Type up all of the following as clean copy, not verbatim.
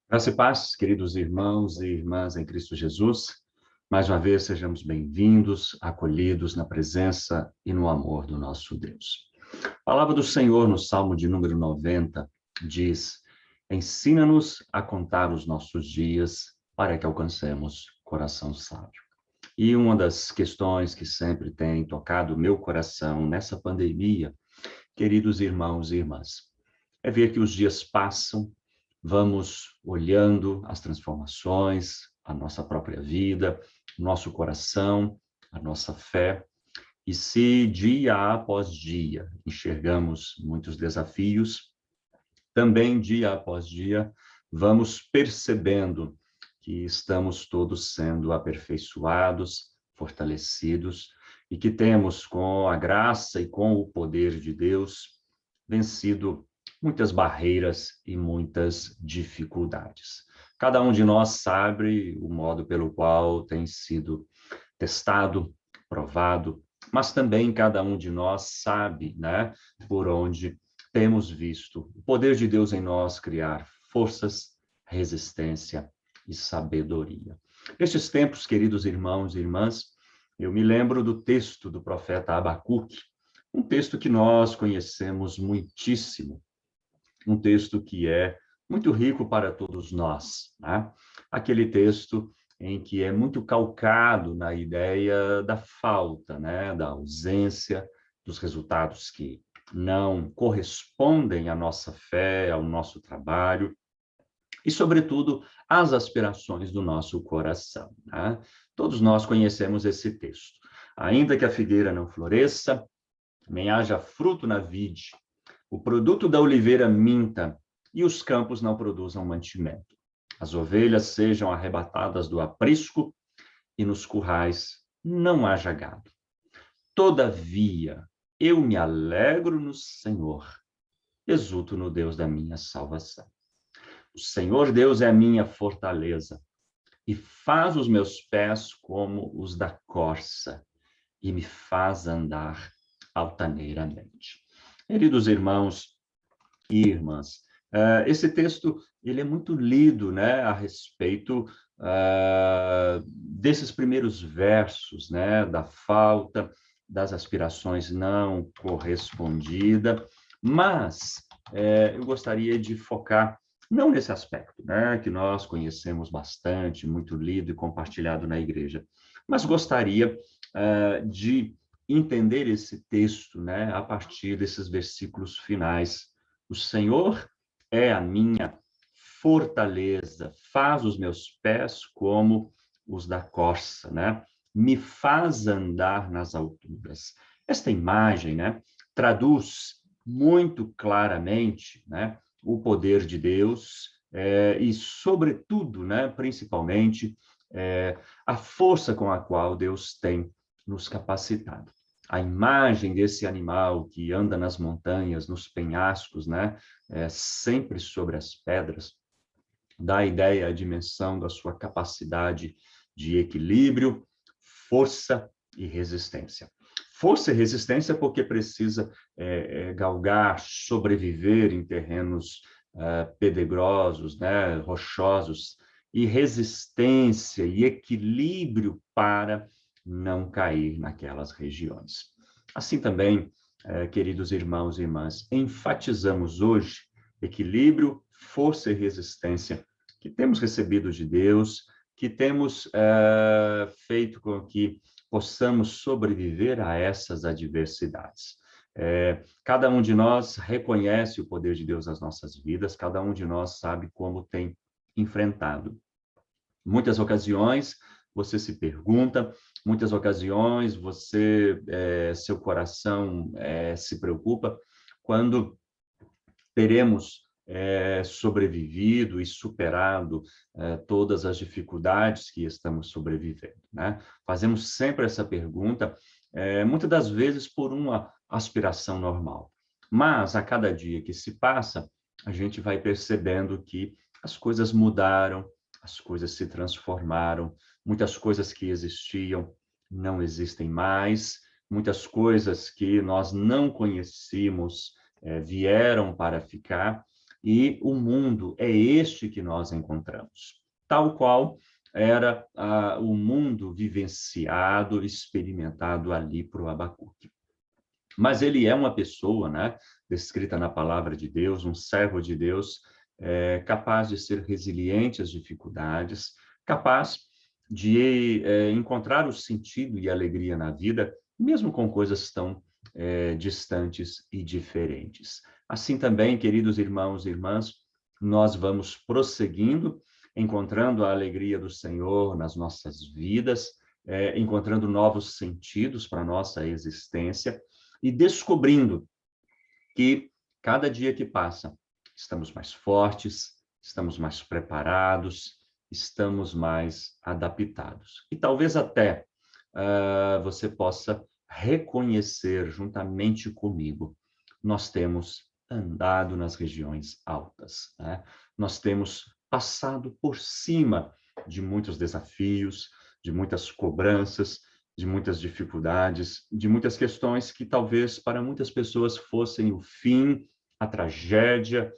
Graça e paz, queridos irmãos e irmãs em Cristo Jesus. Mais uma vez, sejamos bem-vindos, acolhidos na presença e no amor do nosso Deus. A palavra do Senhor, no Salmo de número 90, diz: ensina-nos a contar os nossos dias para que alcancemos coração sábio. E uma das questões que sempre tem tocado o meu coração nessa pandemia, queridos irmãos e irmãs, é ver que os dias passam, vamos olhando as transformações, a nossa própria vida, o nosso coração, a nossa fé, e se dia após dia enxergamos muitos desafios, também dia após dia vamos percebendo que estamos todos sendo aperfeiçoados, fortalecidos, e que temos, com a graça e com o poder de Deus, vencido muitas barreiras e muitas dificuldades. Cada um de nós sabe o modo pelo qual tem sido testado, provado, mas também cada um de nós sabe, né, por onde temos visto o poder de Deus em nós criar forças, resistência e sabedoria. Nestes tempos, queridos irmãos e irmãs, eu me lembro do texto do profeta Abacuque, um texto que nós conhecemos muitíssimo, um texto que é muito rico para todos nós, né? Aquele texto em que é muito calcado na ideia da falta, né? Da ausência, dos resultados que não correspondem à nossa fé, ao nosso trabalho e, sobretudo, às aspirações do nosso coração, né? Todos nós conhecemos esse texto. Ainda que a figueira não floresça, nem haja fruto na vide, o produto da oliveira minta e os campos não produzam mantimento. As ovelhas sejam arrebatadas do aprisco e nos currais não haja gado. Todavia, eu me alegro no Senhor, exulto no Deus da minha salvação. O Senhor Deus é a minha fortaleza e faz os meus pés como os da corça e me faz andar altaneiramente. Queridos irmãos e irmãs, esse texto ele é muito lido, né, a respeito desses primeiros versos, né, da falta, das aspirações não correspondidas, mas eu gostaria de focar não nesse aspecto, né, que nós conhecemos bastante, muito lido e compartilhado na igreja, mas gostaria de entender esse texto, né, a partir desses versículos finais. O Senhor é a minha fortaleza, faz os meus pés como os da corça, né? Me faz andar nas alturas. Esta imagem, né, traduz muito claramente, né, o poder de Deus e, sobretudo, né, principalmente, a força com a qual Deus tem nos capacitado. A imagem desse animal que anda nas montanhas, nos penhascos, né, sempre sobre as pedras, dá a ideia, a dimensão da sua capacidade de equilíbrio, força e resistência. Força e resistência porque precisa galgar, sobreviver em terrenos pedregosos, né, rochosos, e resistência e equilíbrio para não cair naquelas regiões. Assim também, queridos irmãos e irmãs, enfatizamos hoje equilíbrio, força e resistência que temos recebido de Deus, que temos feito com que possamos sobreviver a essas adversidades. Cada um de nós reconhece o poder de Deus nas nossas vidas, cada um de nós sabe como tem enfrentado. Muitas ocasiões você se pergunta, muitas ocasiões seu coração se preocupa quando teremos sobrevivido e superado todas as dificuldades que estamos sobrevivendo, né? Fazemos sempre essa pergunta, muitas das vezes por uma aspiração normal. Mas, a cada dia que se passa, a gente vai percebendo que as coisas mudaram, as coisas se transformaram, muitas coisas que existiam não existem mais, muitas coisas que nós não conhecíamos vieram para ficar, e o mundo é este que nós encontramos, tal qual era o mundo vivenciado, experimentado ali por Abacuque. Mas ele é uma pessoa, né, descrita na palavra de Deus, um servo de Deus, capaz de ser resiliente às dificuldades, capaz de encontrar o sentido e alegria na vida, mesmo com coisas tão distantes e diferentes. Assim também, queridos irmãos e irmãs, nós vamos prosseguindo, encontrando a alegria do Senhor nas nossas vidas, encontrando novos sentidos para a nossa existência, e descobrindo que cada dia que passa, estamos mais fortes, estamos mais preparados, estamos mais adaptados. E talvez até você possa reconhecer juntamente comigo, nós temos andado nas regiões altas, né? Nós temos passado por cima de muitos desafios, de muitas cobranças, de muitas dificuldades, de muitas questões que talvez para muitas pessoas fossem o fim, a tragédia,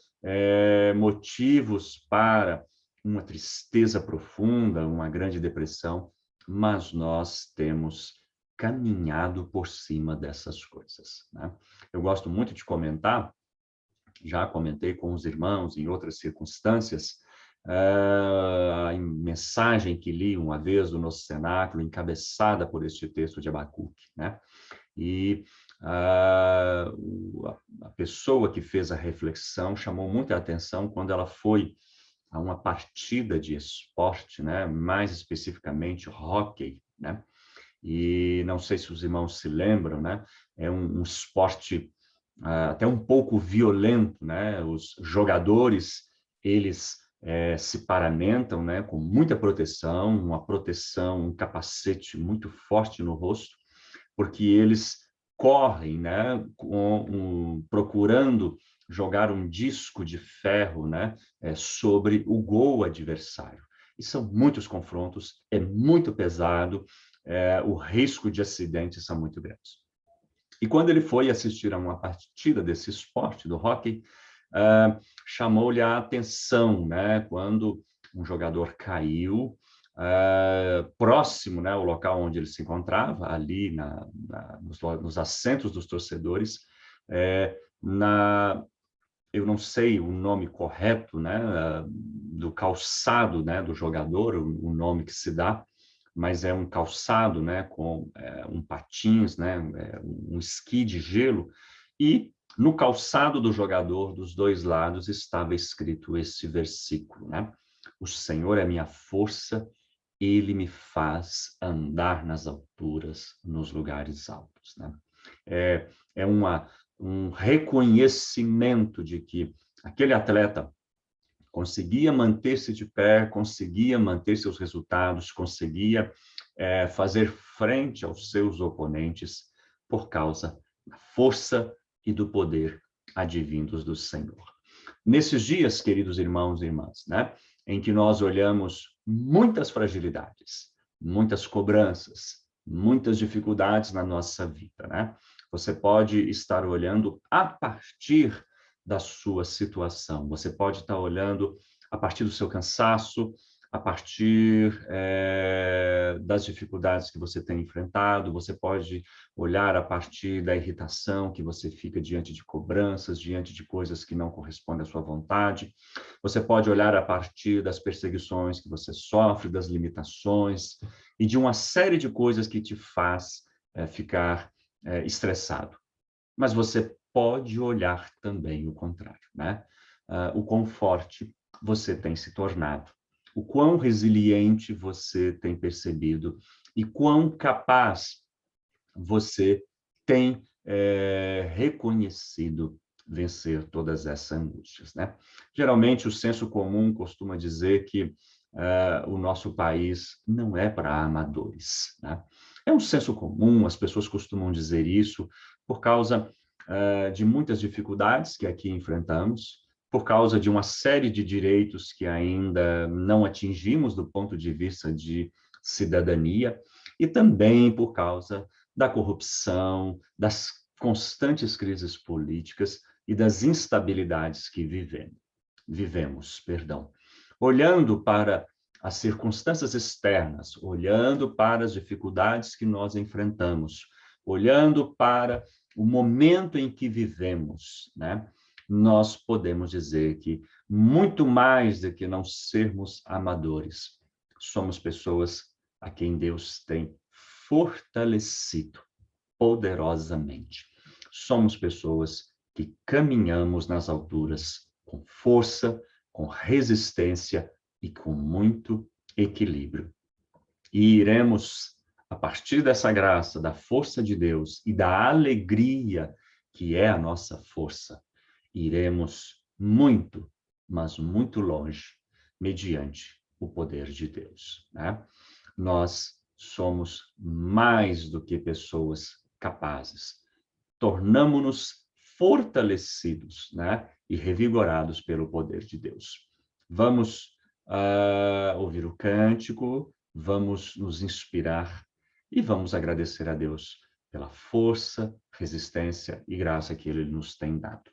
motivos para uma tristeza profunda, uma grande depressão, mas nós temos caminhado por cima dessas coisas, né? Eu gosto muito de comentar, já comentei com os irmãos em outras circunstâncias, a mensagem que li uma vez do nosso cenáculo, encabeçada por este texto de Abacuque, né? E a pessoa que fez a reflexão chamou muita atenção quando ela foi a uma partida de esporte, né? Mais especificamente hóquei, né? E não sei se os irmãos se lembram, né? É um esporte até um pouco violento, né? Os jogadores, eles se paramentam, né? Com muita proteção, uma proteção, um capacete muito forte no rosto, porque eles correm, né? Procurando jogar um disco de ferro, né? Sobre o gol adversário. E são muitos confrontos, é muito pesado, o risco de acidentes são muito grandes. E quando ele foi assistir a uma partida desse esporte, do hóquei, chamou-lhe a atenção, né, quando um jogador caiu próximo, né, ao local onde ele se encontrava, ali nos assentos dos torcedores, eu não sei o nome correto, né, do calçado, né, do jogador, o nome que se dá, mas é um calçado, né, com um patins, né, um esqui de gelo, e no calçado do jogador, dos dois lados, estava escrito esse versículo, né? O Senhor é minha força, ele me faz andar nas alturas, nos lugares altos, né? É um reconhecimento de que aquele atleta conseguia manter-se de pé, conseguia manter seus resultados, conseguia fazer frente aos seus oponentes por causa da força e do poder advindos do Senhor. Nesses dias, queridos irmãos e irmãs, né, em que nós olhamos muitas fragilidades, muitas cobranças, muitas dificuldades na nossa vida, né? Você pode estar olhando a partir da sua situação. Você pode estar olhando a partir do seu cansaço, a partir das dificuldades que você tem enfrentado, você pode olhar a partir da irritação que você fica diante de cobranças, diante de coisas que não correspondem à sua vontade. Você pode olhar a partir das perseguições que você sofre, das limitações e de uma série de coisas que te faz ficar estressado. Mas você pode olhar também o contrário, né? O quão forte você tem se tornado, o quão resiliente você tem percebido e quão capaz você tem reconhecido vencer todas essas angústias, né? Geralmente, o senso comum costuma dizer que o nosso país não é para amadores, né? É um senso comum, as pessoas costumam dizer isso por causa de muitas dificuldades que aqui enfrentamos, por causa de uma série de direitos que ainda não atingimos do ponto de vista de cidadania, e também por causa da corrupção, das constantes crises políticas e das instabilidades que vivemos. vivemos, perdão. Olhando para as circunstâncias externas, olhando para as dificuldades que nós enfrentamos, olhando para o momento em que vivemos, né? Nós podemos dizer que muito mais do que não sermos amadores, somos pessoas a quem Deus tem fortalecido poderosamente. Somos pessoas que caminhamos nas alturas com força, com resistência e com muito equilíbrio. E iremos, a partir dessa graça, da força de Deus e da alegria que é a nossa força, iremos muito, mas muito longe, mediante o poder de Deus, né? Nós somos mais do que pessoas capazes. Tornamo-nos fortalecidos, né? E revigorados pelo poder de Deus. Vamos ouvir o cântico, vamos nos inspirar e vamos agradecer a Deus pela força, resistência e graça que Ele nos tem dado.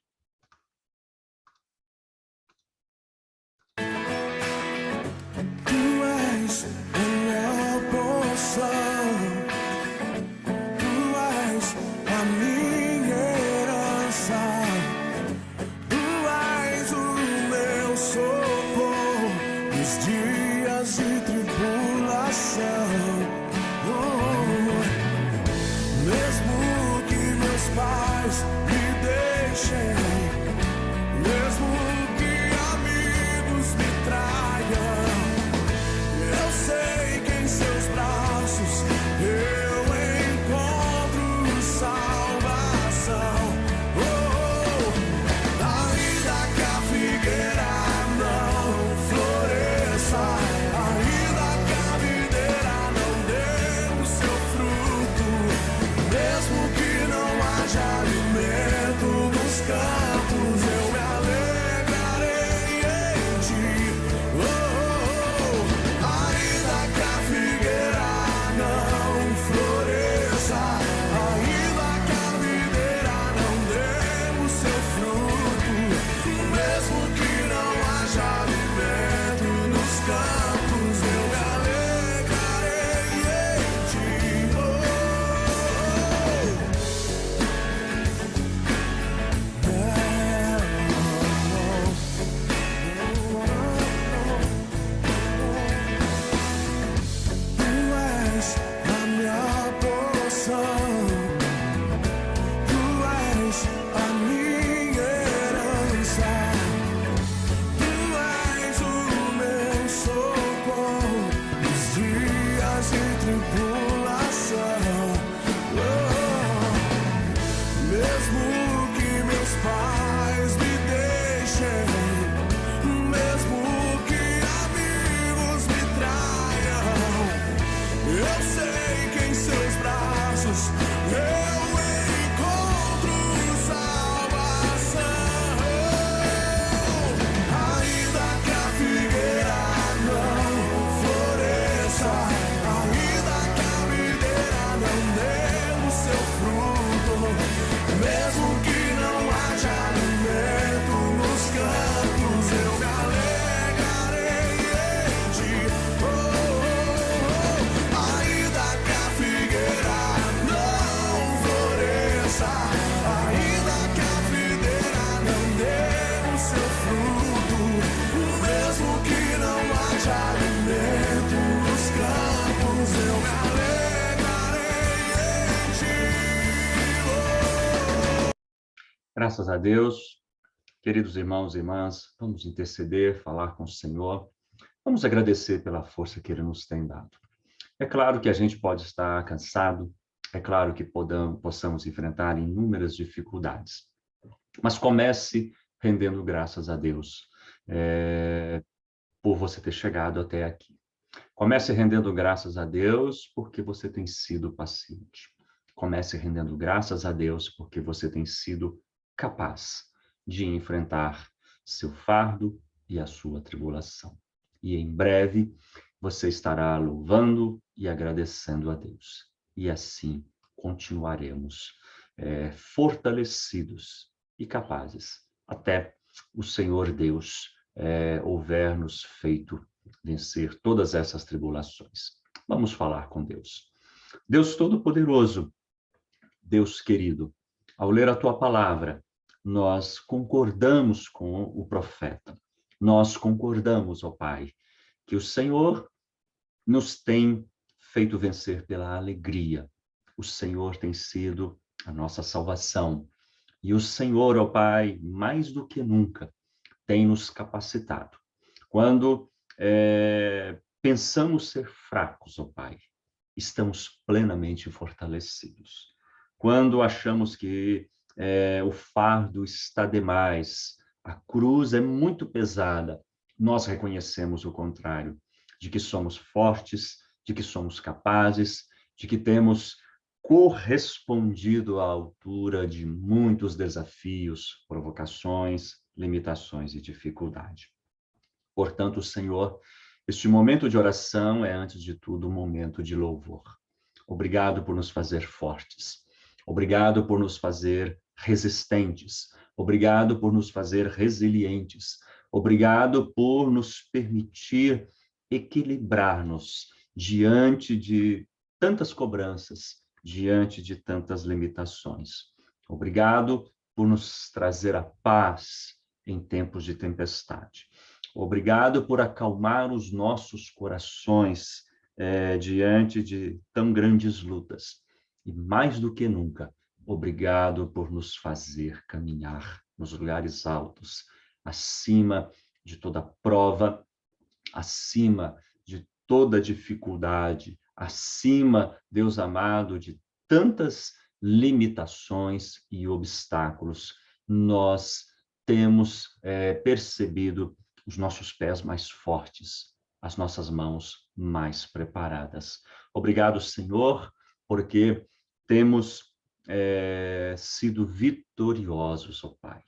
Graças a Deus, queridos irmãos e irmãs, vamos interceder, falar com o Senhor, vamos agradecer pela força que Ele nos tem dado. É claro que a gente pode estar cansado, é claro que possamos enfrentar inúmeras dificuldades, mas comece rendendo graças a Deus por você ter chegado até aqui. Comece rendendo graças a Deus porque você tem sido paciente. Comece rendendo graças a Deus porque você tem sido capaz de enfrentar seu fardo e a sua tribulação. E em breve você estará louvando e agradecendo a Deus. E assim continuaremos fortalecidos e capazes até o Senhor Deus houver nos feito vencer todas essas tribulações. Vamos falar com Deus. Deus Todo-Poderoso, Deus querido, ao ler a tua palavra, nós concordamos com o profeta. Nós concordamos, ó Pai, que o Senhor nos tem feito vencer pela alegria. O Senhor tem sido a nossa salvação. E o Senhor, ó Pai, mais do que nunca, tem nos capacitado. Quando pensamos ser fracos, ó Pai, estamos plenamente fortalecidos. Quando achamos que o fardo está demais, a cruz é muito pesada, nós reconhecemos o contrário, de que somos fortes, de que somos capazes, de que temos correspondido à altura de muitos desafios, provocações, limitações e dificuldade. Portanto, Senhor, este momento de oração é, antes de tudo, um momento de louvor. Obrigado por nos fazer fortes. Obrigado por nos fazer resistentes. Obrigado por nos fazer resilientes. Obrigado por nos permitir equilibrar-nos diante de tantas cobranças, diante de tantas limitações. Obrigado por nos trazer a paz em tempos de tempestade. Obrigado por acalmar os nossos corações diante de tão grandes lutas. E mais do que nunca, obrigado por nos fazer caminhar nos lugares altos, acima de toda prova, acima de toda dificuldade, acima, Deus amado, de tantas limitações e obstáculos. Nós temos percebido os nossos pés mais fortes, as nossas mãos mais preparadas. Obrigado, Senhor, porque temos sido vitoriosos, ó Pai.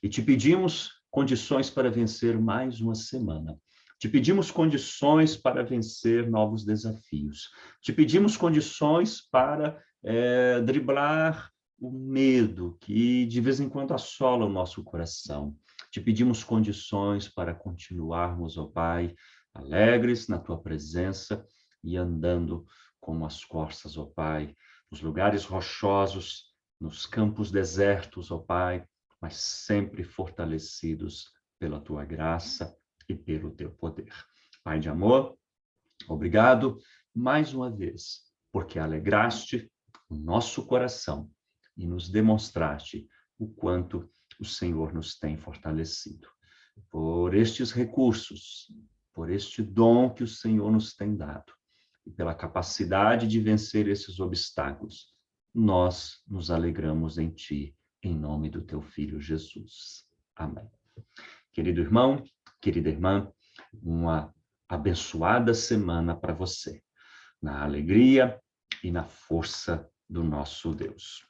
E te pedimos condições para vencer mais uma semana. Te pedimos condições para vencer novos desafios. Te pedimos condições para driblar o medo que de vez em quando assola o nosso coração. Te pedimos condições para continuarmos, ó Pai, alegres na tua presença e andando como as corças, ó Pai, nos lugares rochosos, nos campos desertos, ó Pai, mas sempre fortalecidos pela tua graça e pelo teu poder. Pai de amor, obrigado mais uma vez, porque alegraste o nosso coração e nos demonstraste o quanto o Senhor nos tem fortalecido. Por estes recursos, por este dom que o Senhor nos tem dado, e pela capacidade de vencer esses obstáculos, nós nos alegramos em Ti, em nome do Teu Filho Jesus. Amém. Querido irmão, querida irmã, uma abençoada semana para você, na alegria e na força do nosso Deus.